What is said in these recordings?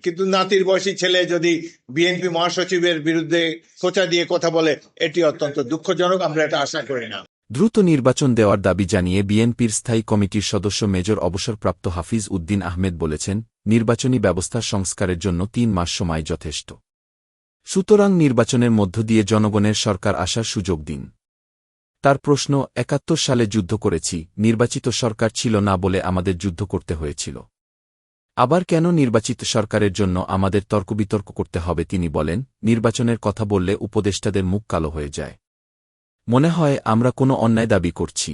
কিন্তু নাতির বয়সী ছেলে যদি বিএনপি মহাসচিবের বিরুদ্ধে খোঁচা দিয়ে কথা বলে, এটি অত্যন্ত দুঃখজনক। আমরা এটা আশা করি না। দ্রুত নির্বাচন দেওয়ার দাবি জানিয়ে বিএনপির স্থায়ী কমিটির সদস্য মেজর অবসরপ্রাপ্ত হাফিজ উদ্দিন আহমেদ বলেছেন, নির্বাচনী ব্যবস্থার সংস্কারের জন্য ৩ মাস সময় যথেষ্ট। সুতরাং নির্বাচনের মধ্য দিয়ে জনগণের সরকার আসার সুযোগ দিন। তার প্রশ্ন, ৭১ সালে যুদ্ধ করেছি, নির্বাচিত সরকার ছিল না বলে আমাদের যুদ্ধ করতে হয়েছিল। আবার কেন নির্বাচিত সরকারের জন্য আমাদের তর্কবিতর্ক করতে হবে? তিনি বলেন, নির্বাচনের কথা বললে উপদেষ্টাদের মুখ কালো হয়ে যায়। মনে হয় আমরা কোনো অন্যায় দাবি করছি।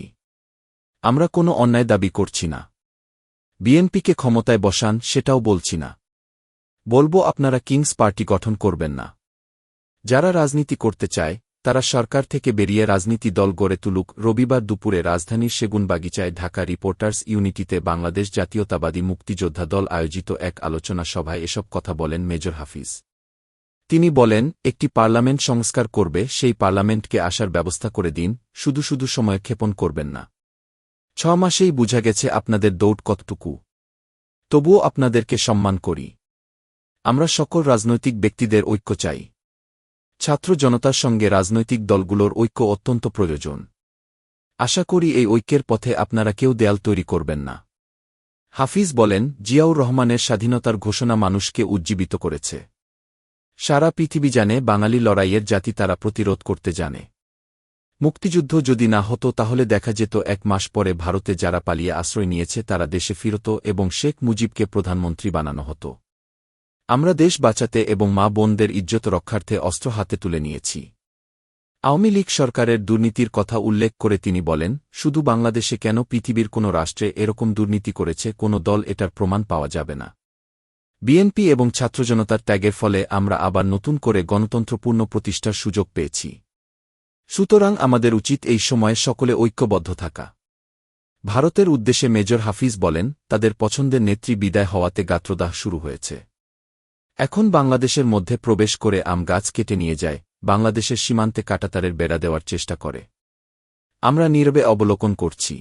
আমরা কোনো অন্যায় দাবি করছি না। বিএনপিকে ক্ষমতায় বসান, সেটাও বলছি না। বলবো আপনারা কিংস পার্টি গঠন করবেন না। যারা রাজনীতি করতে চায় তারা সরকার থেকে বেরিয়ে রাজনীতি দল গড়ে তুলুক। রবিবার দুপুরে রাজধানীর সেগুনবাগিচায় ঢাকা রিপোর্টার্স ইউনিটিতে বাংলাদেশ জাতীয়তাবাদী মুক্তিযোদ্ধা দল আয়োজিত এক আলোচনা সভায় এসব কথা বলেন মেজর হাফিজ। তিনি বলেন, একটি পার্লামেন্ট সংস্কার করবে, সেই পার্লামেন্টকে আসার ব্যবস্থা করে দিন, শুধু শুধু সময় ক্ষেপণ করবেন না। ৬ মাসেই বুঝা গেছে আপনাদের দৌড় কতটুকু। তবুও আপনাদেরকে সম্মান করি। আমরা সকল রাজনৈতিক ব্যক্তিদের ঐক্য চাই। ছাত্র জনতার সঙ্গে রাজনৈতিক দলগুলোর ঐক্য অত্যন্ত প্রয়োজন। আশা করি এই ঐক্যের পথে আপনারা কেউ দেয়াল তৈরি করবেন না। হাফিজ বলেন, জিয়াউর রহমানের স্বাধীনতার ঘোষণা মানুষকে উজ্জীবিত করেছে। সারা পৃথিবী জানে বাঙালি লড়াইয়ের জাতি, তারা প্রতিরোধ করতে জানে। মুক্তিযুদ্ধ যদি না হতো তাহলে দেখা যেত ১ মাস পরে ভারতে যারা পালিয়ে আশ্রয় নিয়েছে তারা দেশে ফিরত এবং শেখ মুজিবকে প্রধানমন্ত্রী বানানো হতো। আমরা দেশ বাঁচাতে এবং মা বোনদের ইজ্জত রক্ষার্থে অস্ত্র হাতে তুলে নিয়েছি। আওয়ামী লীগ সরকারের দুর্নীতির কথা উল্লেখ করে তিনি বলেন, শুধু বাংলাদেশে কেন, পৃথিবীর কোনো রাষ্ট্রে এরকম দুর্নীতি করেছে কোনো দল, এটার প্রমাণ পাওয়া যাবে না। বিএনপি এবং ছাত্রজনতার ত্যাগের ফলে আমরা আবার নতুন করে গণতন্ত্র পুনঃপ্রতিষ্ঠার সুযোগ পেয়েছি। সুতরাং আমাদের উচিত এই সময়ে সকলে ঐক্যবদ্ধ থাকা। ভারতের উদ্দেশ্যে মেজর হাফিজ বলেন, তাদের পছন্দের নেত্রী বিদায় হওয়াতে গাত্রদাহ শুরু হয়েছে। এখন বাংলাদেশের মধ্যে প্রবেশ করে আম গাছ কেটে নিয়ে যায়, বাংলাদেশের সীমান্তে কাঁটাতারের বেড়া দেওয়ার চেষ্টা করে। আমরা নীরবে অবলোকন করছি।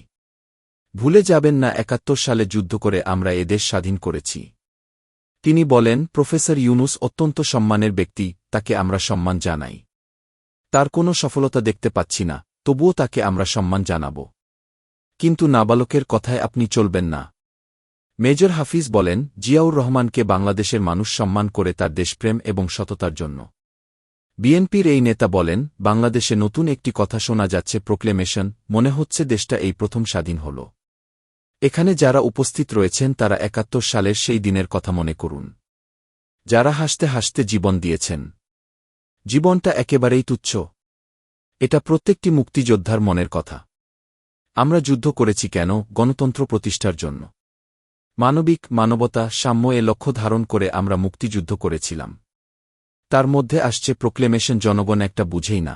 ভুলে যাবেন না ৭১ সালে যুদ্ধ করে আমরা এ দেশ স্বাধীন করেছি। তিনি বলেন, প্রফেসর ইউনুস অত্যন্ত সম্মানের ব্যক্তি, তাকে আমরা সম্মান জানাই। তার কোনো সফলতা দেখতে পাচ্ছি না, তবুও তাকে আমরা সম্মান জানাব। কিন্তু নাবালকের কথায় আপনি চলবেন না। মেজর হাফিজ বলেন, জিয়াউর রহমানকে বাংলাদেশের মানুষ সম্মান করে তার দেশপ্রেম এবং সততার জন্য। বিএনপির এই নেতা বলেন, বাংলাদেশে নতুন একটি কথা শোনা যাচ্ছে, প্রোক্লেমেশন। মনে হচ্ছে দেশটা এই প্রথম স্বাধীন হল। এখানে যারা উপস্থিত রয়েছেন তারা ৭১ সালের সেই দিনের কথা মনে করুন, যারা হাসতে হাসতে জীবন দিয়েছেন। জীবনটা একেবারেই তুচ্ছ। এটা প্রত্যেকটি মুক্তিযোদ্ধার মনের কথা। আমরা যুদ্ধ করেছি কেন? গণতন্ত্র প্রতিষ্ঠার জন্য। মানবতা, সাম্য এ লক্ষ্য ধারণ করে আমরা মুক্তিযুদ্ধ করেছিলাম। তার মধ্যে আসছে প্রোক্লেমেশন, জনগণ একটা বুঝেই না।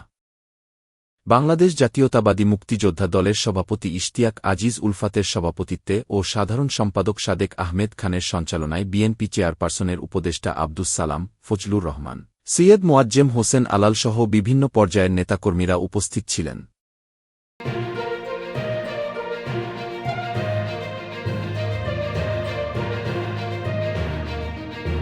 বাংলাদেশ জাতীয়তাবাদী মুক্তিযোদ্ধা দলের সভাপতি ইশতিয়াক আজিজ উলফাতের সভাপতিত্বে ও সাধারণ সম্পাদক সাদেক আহমেদ খানের সঞ্চালনায় বিএনপি চেয়ারপারসনের উপদেষ্টা আব্দুস সালাম, ফজলুর রহমান, সৈয়দ মোয়াজ্জেম হোসেন আলালসহ বিভিন্ন পর্যায়ের নেতাকর্মীরা উপস্থিত ছিলেন।